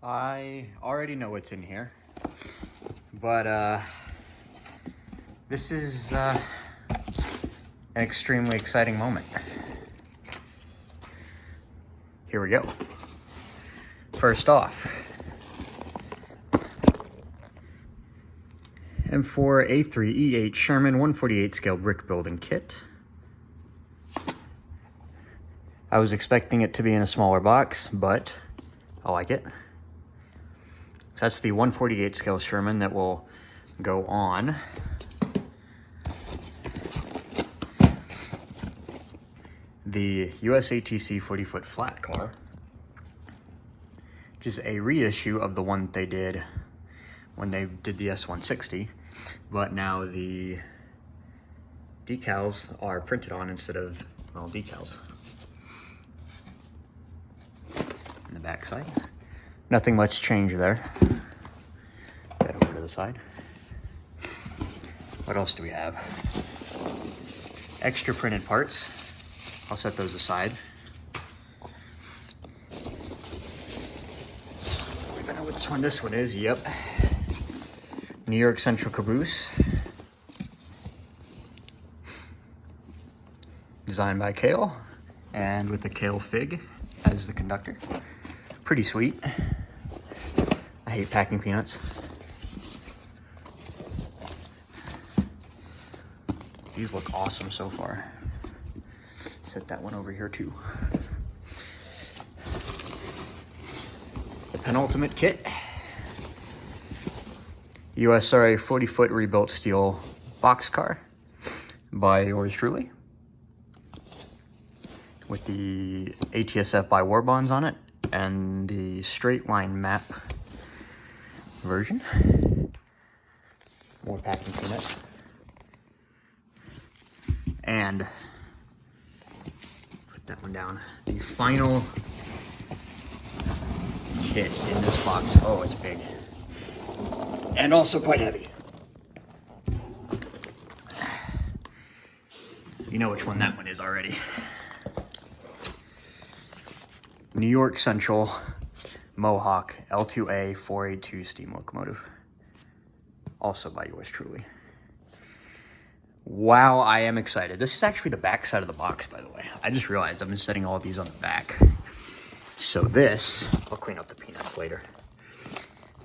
I already know what's in here, but this is an extremely exciting moment. Here we go. First off, M4A3E8 Sherman 148 scale brick building kit. I was expecting it to be in a smaller box, but I like it. So that's the 148 scale Sherman that will go on the USATC 40-foot flat car, which is a reissue of the one that they did when they did the S160, but now the decals are printed on instead of, well, decals. In the back side, nothing much change there. Head over to the side. What else do we have? Extra printed parts. I'll set those aside. So, we don't know which one this one is. Yep. New York Central Caboose. Designed by Kale, and with the Kale fig as the conductor. Pretty sweet. I hate packing peanuts. These look awesome so far. Set that one over here too. The penultimate kit. USRA 40-foot rebuilt steel boxcar by yours truly, with the ATSF by War Bonds on it and the straight line map version. More packing peanuts. And put that one down. The final kit in this box. Oh, it's big. And also quite heavy. You know which one that one is already. New York Central Mohawk L2A 482 steam locomotive. Also by yours truly. Wow, I am excited. This is actually the back side of the box, by the way. I just realized I've been setting all of these on the back. So this, I'll clean up the peanuts later.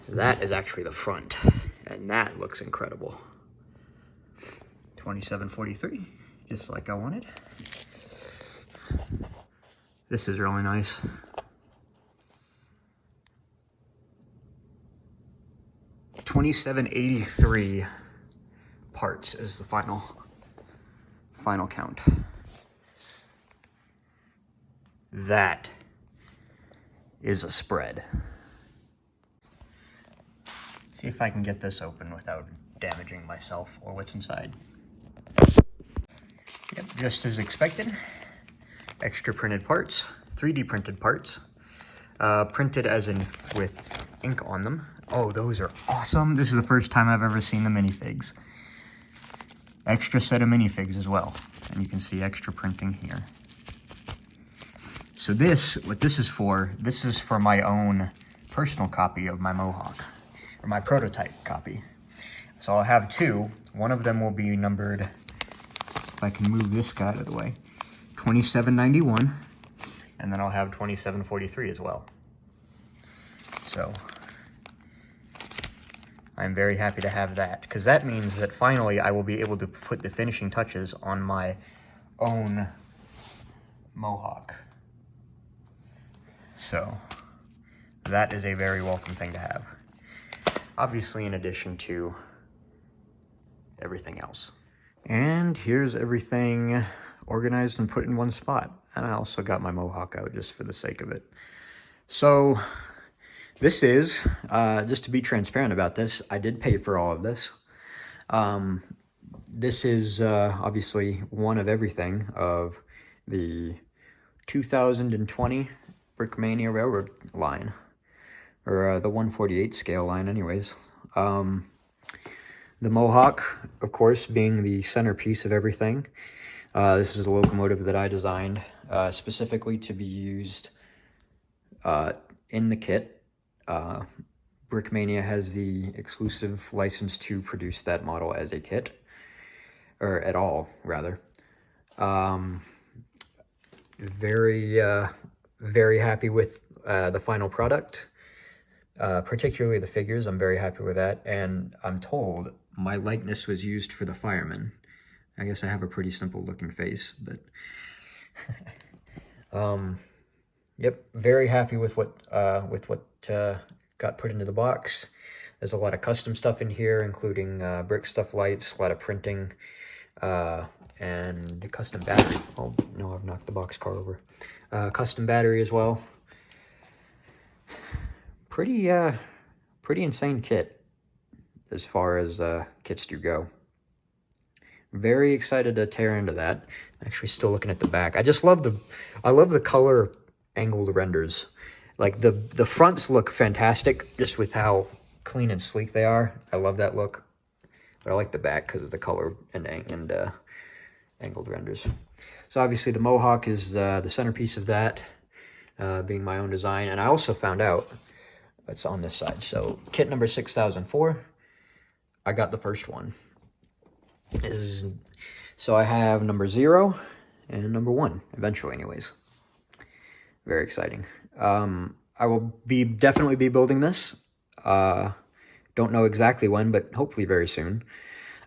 That is actually the front, and that looks incredible. 2743, just like I wanted. This is really nice. $27.83 parts is the final count. That is a spread. See if I can get this open without damaging myself or what's inside. Yep, just as expected. Extra printed parts, 3D printed parts, printed as in with ink on them. Oh, those are awesome. This is the first time I've ever seen the Minifigs. Extra set of Minifigs as well. And you can see extra printing here. So what this is for my own personal copy of my Mohawk, or my prototype copy. So I'll have two. One of them will be numbered, if I can move this guy out of the way, 2791, and then I'll have 2743 as well. So I'm very happy to have that, because that means that finally I will be able to put the finishing touches on my own Mohawk. So that is a very welcome thing to have. Obviously, in addition to everything else. And here's everything organized and put in one spot. And I also got my Mohawk out just for the sake of it. So this is, just to be transparent about this, I did pay for all of this. This is obviously one of everything of the 2020 Brickmania Railroad line, or the 148 scale line anyways. The Mohawk, of course, being the centerpiece of everything. This is a locomotive that I designed specifically to be used in the kit. Brickmania has the exclusive license to produce that model as a kit, or at all, rather. Very happy with the final product, particularly the figures. I'm very happy with that, and I'm told my likeness was used for the fireman. I guess I have a pretty simple looking face, but yep, very happy with what got put into the box. There's a lot of custom stuff in here, including brick stuff lights, a lot of printing, and custom battery. Oh no, I've knocked the Boxcar over. Custom battery as well. Pretty insane kit as far as kits do go. Very excited to tear into that. Actually, still looking at the back. I love the color angled renders. Like the fronts look fantastic, just with how clean and sleek they are. I love that look. But I like the back because of the color and angled renders. So obviously the Mohawk is the centerpiece of that, being my own design. And I also found out it's on this side. So kit number 6004, I got the first one. So I have number 0 and number 1, eventually anyways. Very exciting. I will definitely be building this. Don't know exactly when, but hopefully very soon.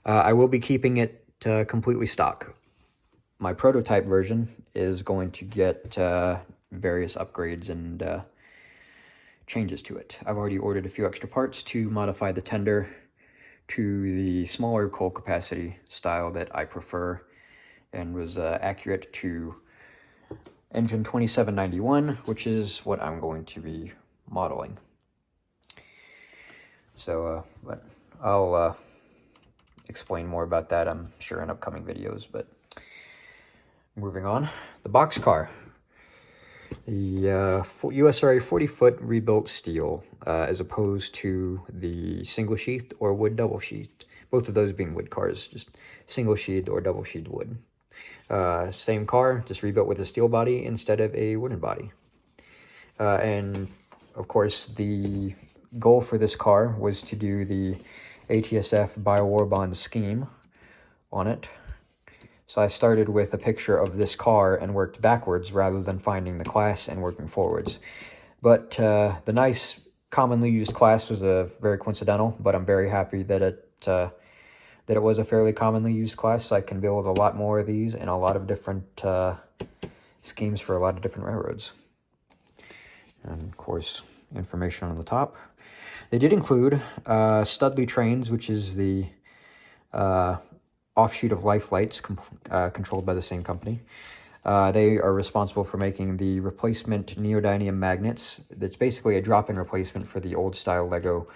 I will be keeping it completely stock. My prototype version is going to get various upgrades and changes to it. I've already ordered a few extra parts to modify the tender to the smaller coal capacity style that I prefer, and was accurate to engine 2791, which is what I'm going to be modeling. So, but I'll explain more about that, I'm sure, in upcoming videos. But moving on, the Boxcar. The USRA 40-foot rebuilt steel, as opposed to the single sheathed or wood double sheathed. Both of those being wood cars, just single sheathed or double sheathed wood. Same car, just rebuilt with a steel body instead of a wooden body. And of course, the goal for this car was to do the ATSF Biowar Bond scheme on it. So I started with a picture of this car and worked backwards rather than finding the class and working forwards. But the nice commonly used class was very coincidental, but I'm very happy that it was a fairly commonly used class, so I can build a lot more of these in a lot of different schemes for a lot of different railroads. And of course, information on the top. They did include Studley Trains, which is the offshoot of Life Lights, controlled by the same company. They are responsible for making the replacement neodymium magnets. That's basically a drop-in replacement for the old-style Lego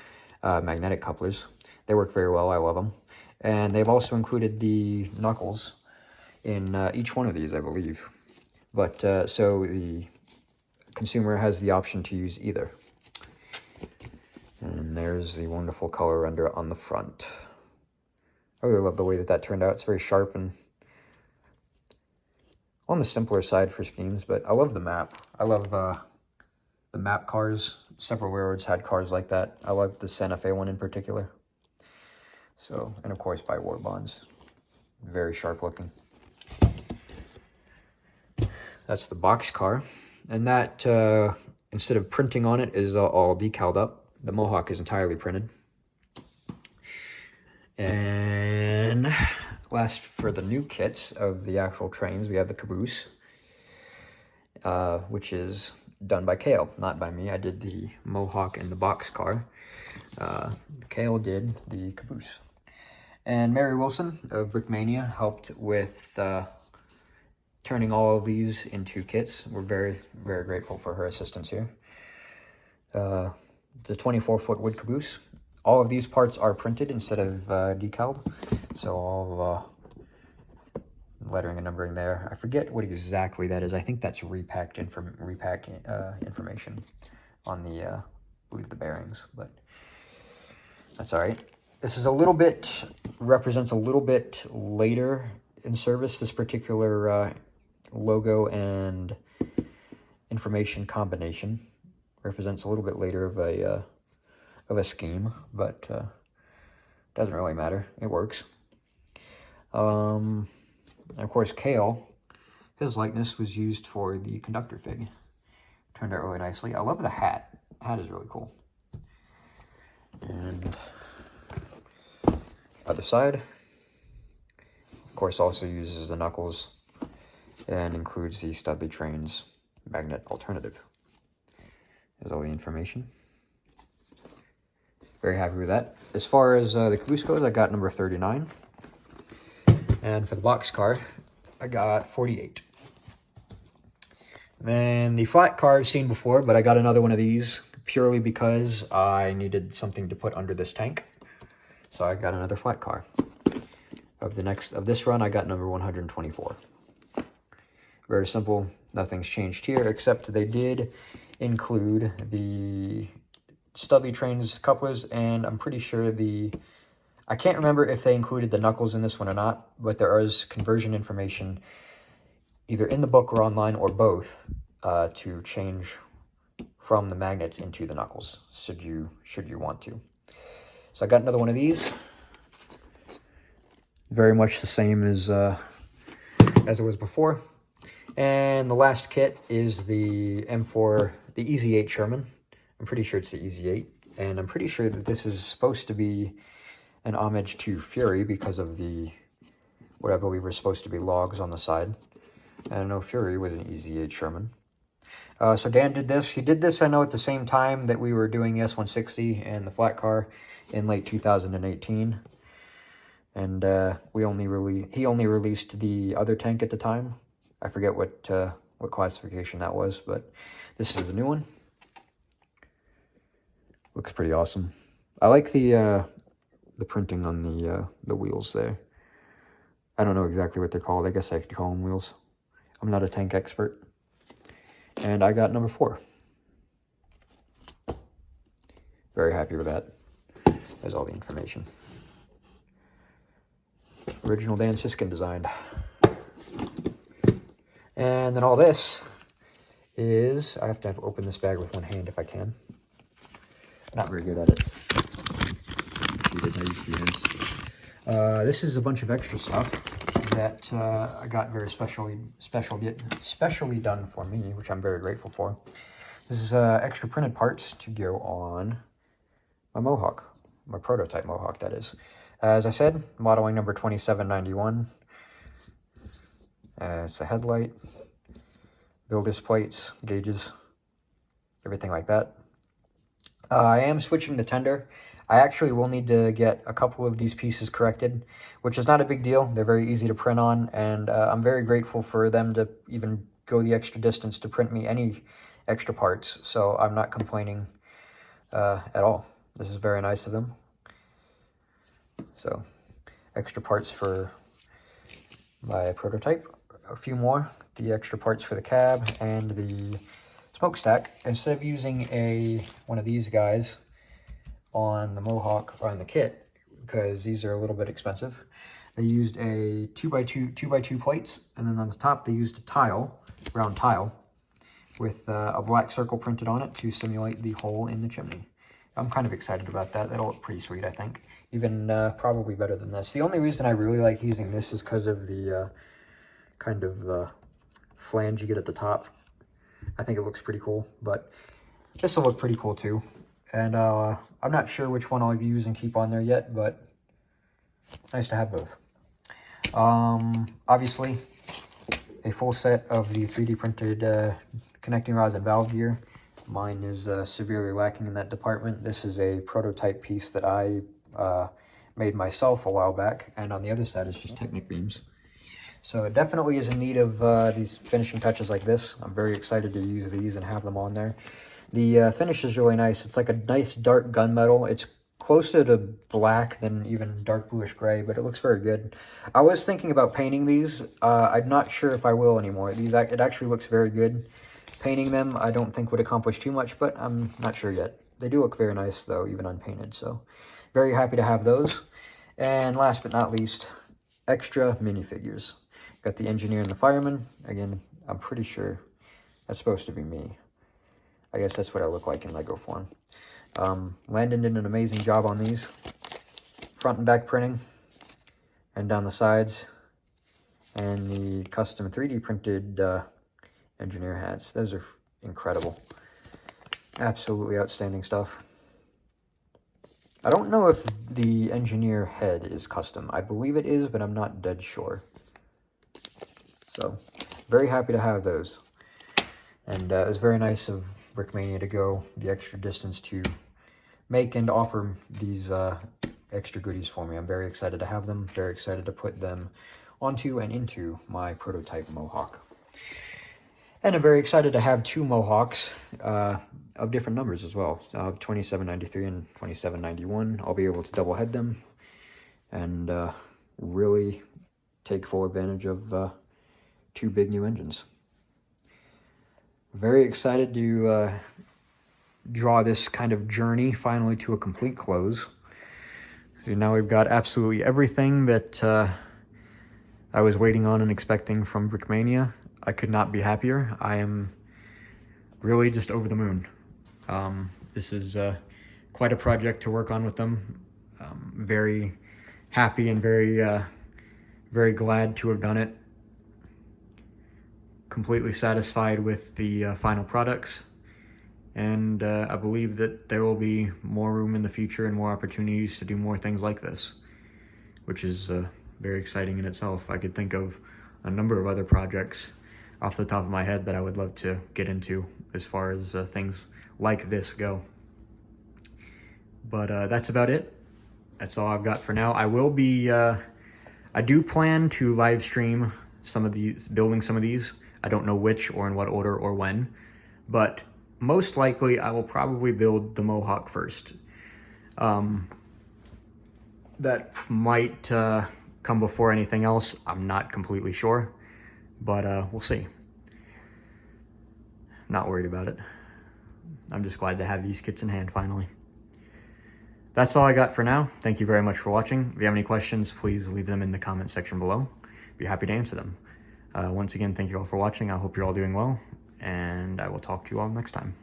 magnetic couplers. They work very well. I love them. And they've also included the knuckles in each one of these, I believe. But so the consumer has the option to use either. And there's the wonderful color render on the front. I really love the way that turned out. It's very sharp and on the simpler side for schemes, but I love the map. I love the map cars. Several railroads had cars like that. I love the Santa Fe one in particular. So, and of course by War Bonds. Very sharp looking. That's the Boxcar. And that, instead of printing on it, is all decaled up. The Mohawk is entirely printed. And last, for the new kits of the actual trains, we have the Caboose, which is done by Kale, not by me. I did the Mohawk and the Boxcar. Kale did the Caboose. And Mary Wilson of Brickmania helped with turning all of these into kits. We're very, very grateful for her assistance here. The 24-foot wood Caboose. All of these parts are printed instead of decaled. So all lettering and numbering there. I forget what exactly that is. I think that's repack information on the, I believe, the bearings, but that's all right. This is a little bit, represents a little bit later in service, this particular logo and information combination. represents a little bit later of a scheme, but doesn't really matter. It works. And of course, Kale, his likeness was used for the conductor fig. Turned out really nicely. I love the hat. The hat is really cool. And other side, of course, also uses the knuckles and includes the Studley Trains magnet alternative. There's all the information. Very happy with that. As far as the Caboose goes, I got number 39. And for the Boxcar, I got 48. Then the flat car I've seen before, but I got another one of these purely because I needed something to put under this tank. So I got another flat car. Of this run, I got number 124. Very simple. Nothing's changed here, except they did include the Studley Trains couplers, and I'm pretty sure I can't remember if they included the knuckles in this one or not, but there is conversion information either in the book or online or both to change from the magnets into the knuckles, should you want to. So I got another one of these. Very much the same as it was before. And the last kit is the M4, the Easy 8 Sherman. I'm pretty sure it's the Easy 8. And I'm pretty sure that this is supposed to be an homage to Fury because of what I believe are supposed to be logs on the side. And I know Fury was an Easy 8 Sherman. So Dan did this. He did this, I know, at the same time that we were doing the S160 and the flat car in late 2018. And he only released the other tank at the time. I forget what classification that was, but this is the new one. Looks pretty awesome. I like the printing on the wheels there. I don't know exactly what they're called. I guess I could call them wheels. I'm not a tank expert. And I got number 4. Very happy with that. There's all the information. Original Dan Siskin designed. And then all this is, I have to open this bag with one hand if I can. Not very good at it. This is a bunch of extra stuff that I got very specially done for me, which I'm very grateful for. This is extra printed parts to go on my Mohawk, my prototype Mohawk, that is. As I said, modeling number 2791. It's a headlight, builder's plates, gauges, everything like that. I am switching the tender. I actually will need to get a couple of these pieces corrected, which is not a big deal. They're very easy to print on, and I'm very grateful for them to even go the extra distance to print me any extra parts, so I'm not complaining at all. This is very nice of them. So, extra parts for my prototype. A few more. The extra parts for the cab and the smokestack. Instead of using one of these guys on the Mohawk or on the kit, because these are a little bit expensive, they used a 2x2 plates, and then on the top they used a round tile with a black circle printed on it to simulate the hole in the chimney. I'm kind of excited about that. That'll look pretty sweet, I think. Even probably better than this. The only reason I really like using this is because of the kind of flange you get at the top. I think it looks pretty cool, but this will look pretty cool too. And I'm not sure which one I'll use and keep on there yet, but nice to have both. Obviously, a full set of the 3D printed connecting rods and valve gear. Mine is severely lacking in that department. This is a prototype piece that I made myself a while back, and on the other side is just Technic beams. So it definitely is in need of these finishing touches like this. I'm very excited to use these and have them on there. The finish is really nice. It's like a nice dark gunmetal. It's closer to black than even dark bluish gray, but it looks very good. I was thinking about painting these. I'm not sure if I will anymore. It actually looks very good. Painting them, I don't think would accomplish too much, but I'm not sure yet. They do look very nice, though, even unpainted, so very happy to have those. And last but not least, extra minifigures. Got the engineer and the fireman. Again, I'm pretty sure that's supposed to be me. I guess that's what I look like in Lego form. Landon did an amazing job on these. Front and back printing, and down the sides, and the custom 3D printed engineer hats. Those are incredible. Absolutely outstanding stuff. I don't know if the engineer head is custom. I believe it is, but I'm not dead sure. So, very happy to have those. And it was very nice of Brickmania to go the extra distance to make and offer these extra goodies for me. I'm very excited to have them. Very excited to put them onto and into my prototype Mohawk. And I'm very excited to have two Mohawks of different numbers as well. 2793 and 2791. I'll be able to double head them and really take full advantage of two big new engines. Very excited to draw this kind of journey finally to a complete close. So now we've got absolutely everything that I was waiting on and expecting from Brickmania. I could not be happier. I am really just over the moon. This is quite a project to work on with them. Very happy and very glad to have done it. Completely satisfied with the final products. And I believe that there will be more room in the future and more opportunities to do more things like this, which is very exciting in itself. I could think of a number of other projects off the top of my head that I would love to get into as far as things like this go. But that's about it. That's all I've got for now. I will be, I do plan to live stream some of these, building some of these. I don't know which or in what order or when, but most likely I will probably build the Mohawk first. That might come before anything else. I'm not completely sure, but we'll see. Not worried about it. I'm just glad to have these kits in hand finally. That's all I got for now. Thank you very much for watching. If you have any questions, please leave them in the comment section below. Be happy to answer them. Once again, thank you all for watching. I hope you're all doing well, and I will talk to you all next time.